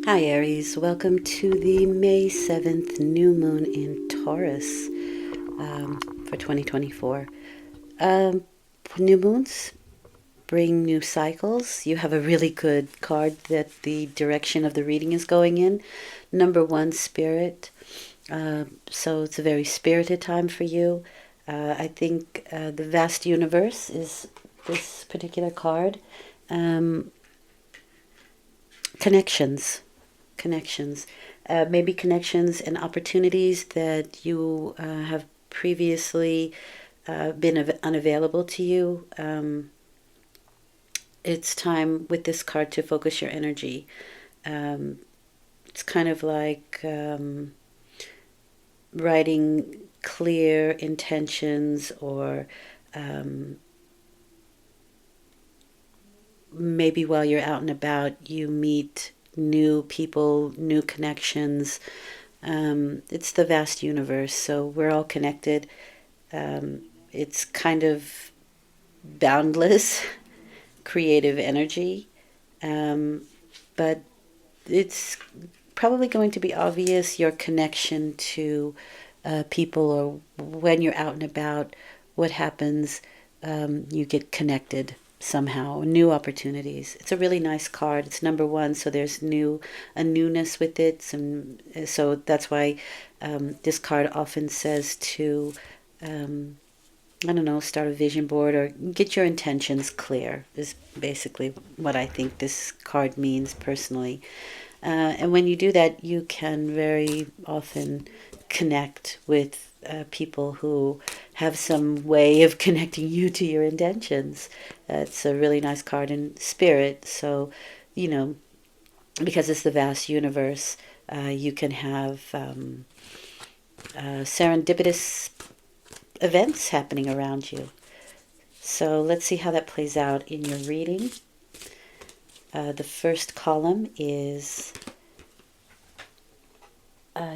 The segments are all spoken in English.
Hi Aries, welcome to the May 7th new moon in Taurus for 2024. Um, New moons bring new cycles. You have a really good card that the direction of the reading is going in. Number one, spirit. So it's a very spirited time for you. I think the vast universe is this particular card. Um, Connections, connections, maybe connections and opportunities that you have previously been unavailable to you. It's time with this card to focus your energy. Um, it's kind of like writing clear intentions, or um, maybe while you're out and about, you meet new people, new connections. It's the vast universe, so we're all connected. It's kind of boundless creative energy, um, but it's probably going to be obvious your connection to people, or when you're out and about, what happens. You get connected somehow, new opportunities. It's a really nice card. It's number one, so there's a newness with it. So that's why this card often says to, I don't know, start a vision board or get your intentions clear, is basically what I think this card means personally. And when you do that, you can very often connect with people who have some way of connecting you to your intentions. It's a really nice card in spirit. So, you know, because it's the vast universe, you can have serendipitous events happening around you. So let's see how that plays out in your reading. The first column is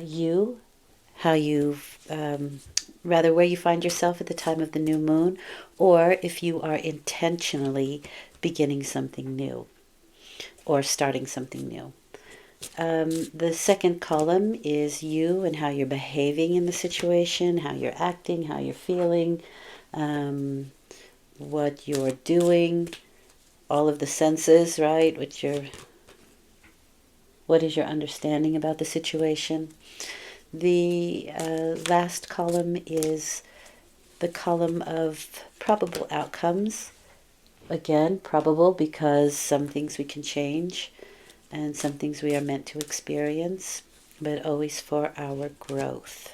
you, how you, rather where you find yourself at the time of the new moon, or if you are intentionally beginning something new or starting something new. The second column is you and how you're behaving in the situation, how you're acting, how you're feeling, what you're doing, all of the senses, right? What is your understanding about the situation? The last column is the column of probable outcomes. Again, probable because some things we can change and some things we are meant to experience, but always for our growth.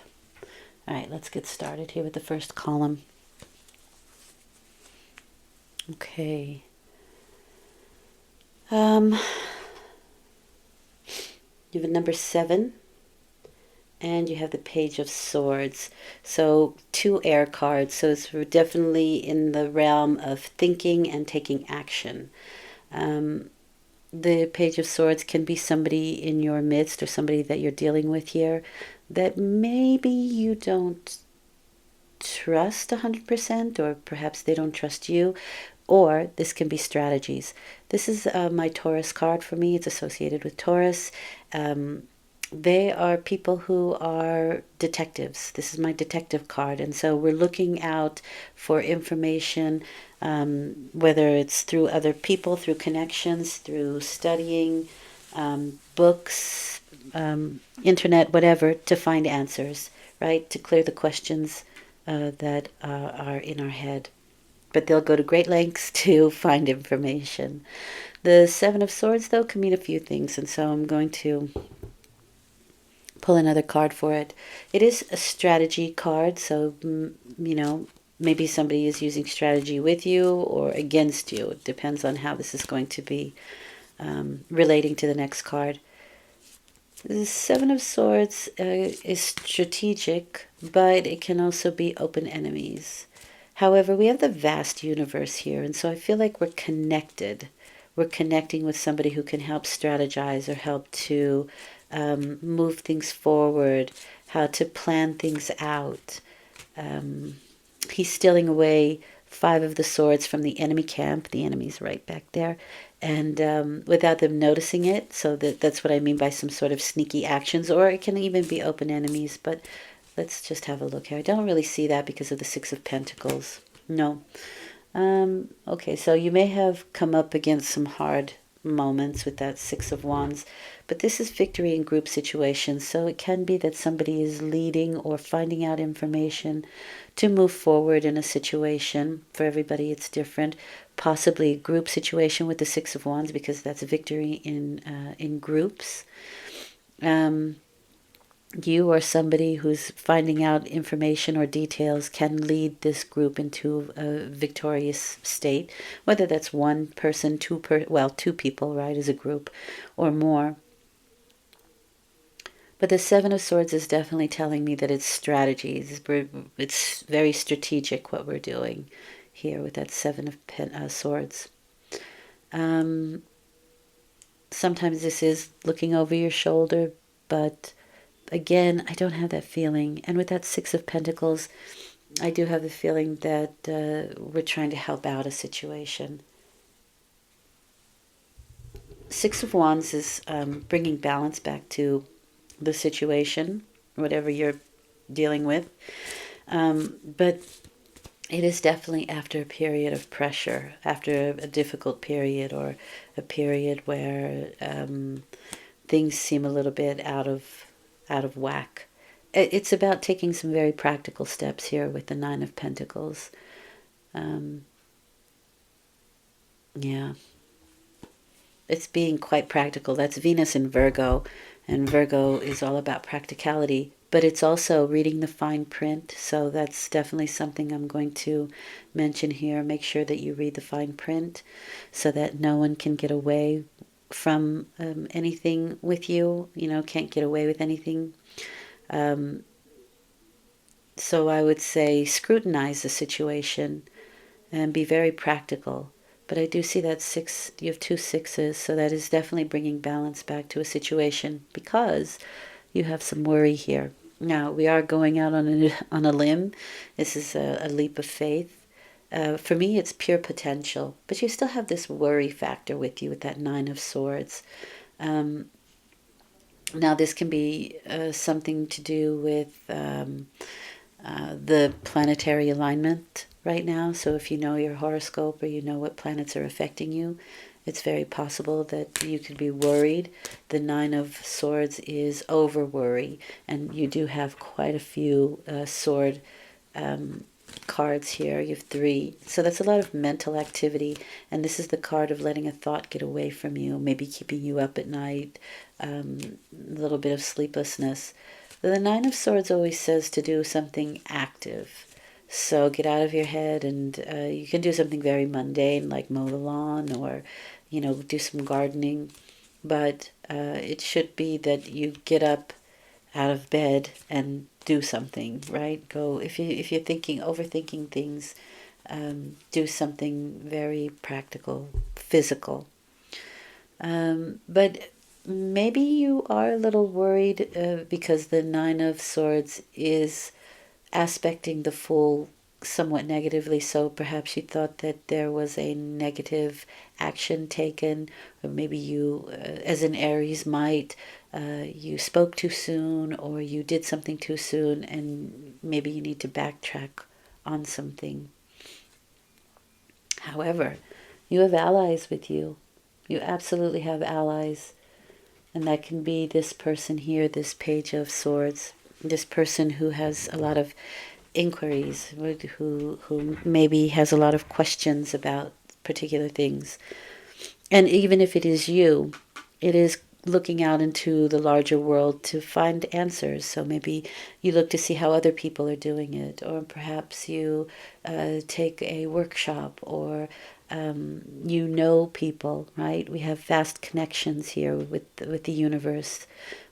All right, let's get started here with the first column. Okay. You have a number 7, and you have the Page of Swords. So 2 air cards. So it's definitely in the realm of thinking and taking action. The Page of Swords can be somebody in your midst or somebody that you're dealing with here that maybe you don't trust 100%, or perhaps they don't trust you. Or this can be strategies. This is my Taurus card for me. It's associated with Taurus. They are people who are detectives. This is my detective card. And so we're looking out for information, whether it's through other people, through connections, through studying, books, internet, whatever, to find answers, right? To clear the questions that are in our head. But they'll go to great lengths to find information. The Seven of Swords, though, can mean a few things, and so I'm going to pull another card for it. It is a strategy card, so, maybe somebody is using strategy with you or against you. It depends on how this is going to be relating to the next card. The Seven of Swords is strategic, but it can also be open enemies. However, we have the vast universe here, and so I feel like we're connected. We're connecting with somebody who can help strategize or help to move things forward, how to plan things out. He's stealing away Five of the Swords from the enemy camp. The enemy's right back there. And without them noticing it. So that's what I mean by some sort of sneaky actions. Or it can even be open enemies. But let's just have a look here. I don't really see that because of the Six of Pentacles. No. Okay, so you may have come up against some hard moments with that Six of Wands, but this is victory in group situations, so it can be that somebody is leading or finding out information to move forward in a situation. For everybody it's different. Possibly a group situation with the Six of Wands, because that's a victory in groups. You or somebody who's finding out information or details can lead this group into a victorious state, whether that's one person, two people, right, as a group, or more. But the Seven of Swords is definitely telling me that it's strategies. It's very strategic what we're doing here with that Seven of Swords. Sometimes this is looking over your shoulder, but again, I don't have that feeling. And with that Six of Pentacles, I do have the feeling that we're trying to help out a situation. Six of Wands is bringing balance back to the situation, whatever you're dealing with. But it is definitely after a period of pressure, after a difficult period, or a period where things seem a little bit out of whack. It's about taking some very practical steps here with the Nine of Pentacles. Yeah. It's being quite practical. That's Venus in Virgo, and Virgo is all about practicality, but it's also reading the fine print, so that's definitely something I'm going to mention here. Make sure that you read the fine print so that no one can get away from anything with you, can't get away with anything. So I would say scrutinize the situation and be very practical. But I do see that you have two sixes, so that is definitely bringing balance back to a situation because you have some worry here. Now, we are going out on a limb. This is a leap of faith. For me, it's pure potential, but you still have this worry factor with you with that Nine of Swords. Now, this can be something to do with the planetary alignment right now. So if you know your horoscope or you know what planets are affecting you, it's very possible that you could be worried. The Nine of Swords is over worry, and you do have quite a few sword cards here. You have three. So that's a lot of mental activity, and this is the card of letting a thought get away from you, maybe keeping you up at night, a little bit of sleeplessness. The Nine of Swords always says to do something active. So get out of your head, and you can do something very mundane like mow the lawn or, do some gardening. But it should be that you get up out of bed and do something, right? Go if you're overthinking things, do something very practical, physical. But maybe you are a little worried because the Nine of Swords is aspecting the Fool somewhat negatively. So perhaps you thought that there was a negative action taken, or maybe you, as an Aries, might you spoke too soon, or you did something too soon, and maybe you need to backtrack on something. However, you have allies with you. You absolutely have allies. And that can be this person here, this Page of Swords, this person who has a lot of inquiries, who maybe has a lot of questions about particular things. And even if it is you, it is looking out into the larger world to find answers. So maybe you look to see how other people are doing it, or perhaps you take a workshop, or people, right? We have vast connections here with the universe.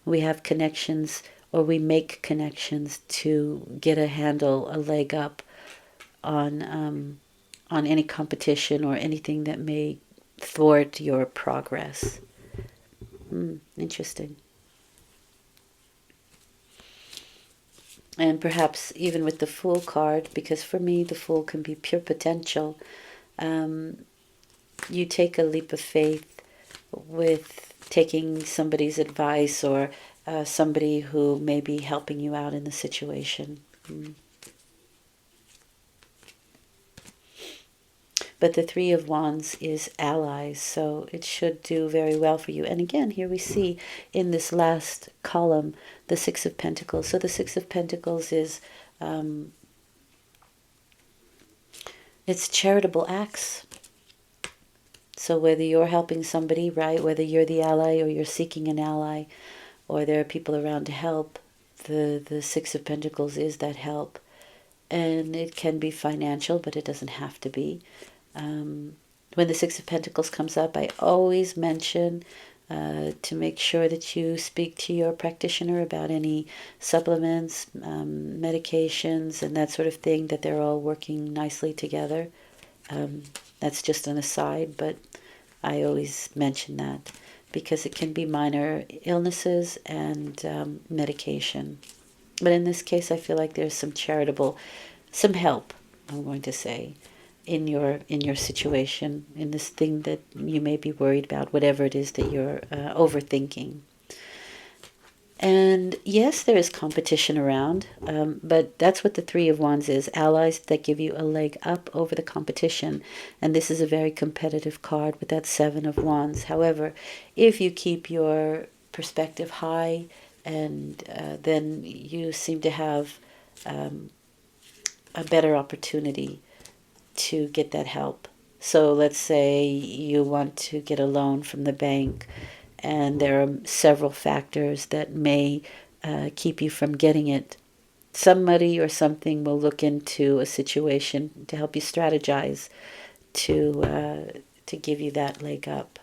We have connections, or we make connections to get a leg up on any competition or anything that may thwart your progress. Interesting. And perhaps even with the Fool card, because for me the Fool can be pure potential, you take a leap of faith with taking somebody's advice, or somebody who may be helping you out in the situation. But the Three of Wands is allies, so it should do very well for you. And again, here we see in this last column the Six of Pentacles. So the Six of Pentacles is it's charitable acts. So whether you're helping somebody, right, whether you're the ally or you're seeking an ally, or there are people around to help, the Six of Pentacles is that help. And it can be financial, but it doesn't have to be. When the Six of Pentacles comes up, I always mention to make sure that you speak to your practitioner about any supplements, medications, and that sort of thing, that they're all working nicely together. That's just an aside, but I always mention that because it can be minor illnesses and medication. But in this case, I feel like there's some help, I'm going to say, in your situation, in this thing that you may be worried about, whatever it is that you're overthinking. And yes, there is competition around, but that's what the Three of Wands is, allies that give you a leg up over the competition. And this is a very competitive card with that Seven of Wands. However, if you keep your perspective high, and then you seem to have a better opportunity to get that help. So let's say you want to get a loan from the bank, and there are several factors that may keep you from getting it. Somebody or something will look into a situation to help you strategize to give you that leg up.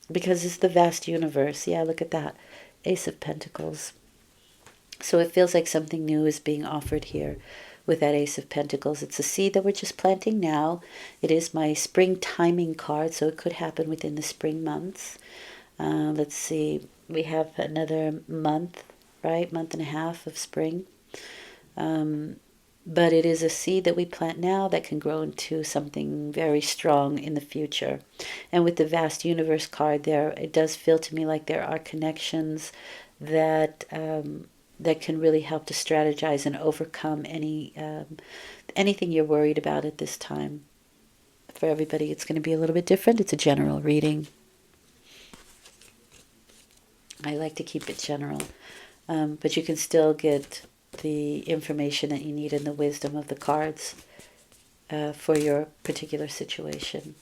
Because it's the vast universe. Yeah, look at that. Ace of Pentacles. So it feels like something new is being offered here with that Ace of Pentacles. It's a seed that we're just planting now. It is my spring timing card, so it could happen within the spring months. Let's see, we have another month, right? Month and a half of spring. But it is a seed that we plant now that can grow into something very strong in the future. And with the vast universe card there, it does feel to me like there are connections that that can really help to strategize and overcome anything you're worried about at this time. For everybody, it's going to be a little bit different. It's a general reading. I like to keep it general, but you can still get the information that you need and the wisdom of the cards for your particular situation.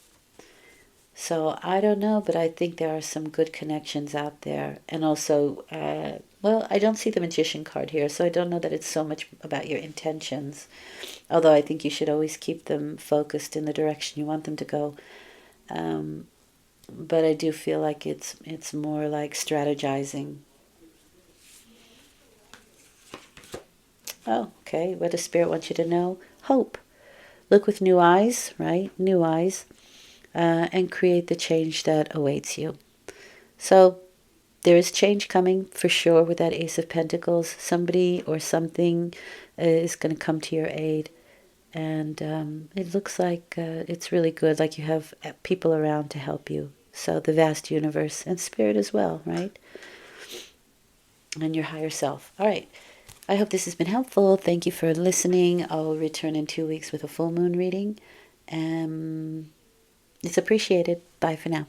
So I don't know, but I think there are some good connections out there. And also, well, I don't see the Magician card here, so I don't know that it's so much about your intentions. Although I think you should always keep them focused in the direction you want them to go. But I do feel like it's more like strategizing. Oh, okay. What does Spirit want you to know? Hope. Look with new eyes, right? New eyes. And create the change that awaits you. So there is change coming for sure with that Ace of Pentacles. Somebody or something is going to come to your aid. And it looks like it's really good, like you have people around to help you. So the vast universe and Spirit as well, right? And your higher self. All right. I hope this has been helpful. Thank you for listening. I'll return in 2 weeks with a full moon reading. It's appreciated. Bye for now.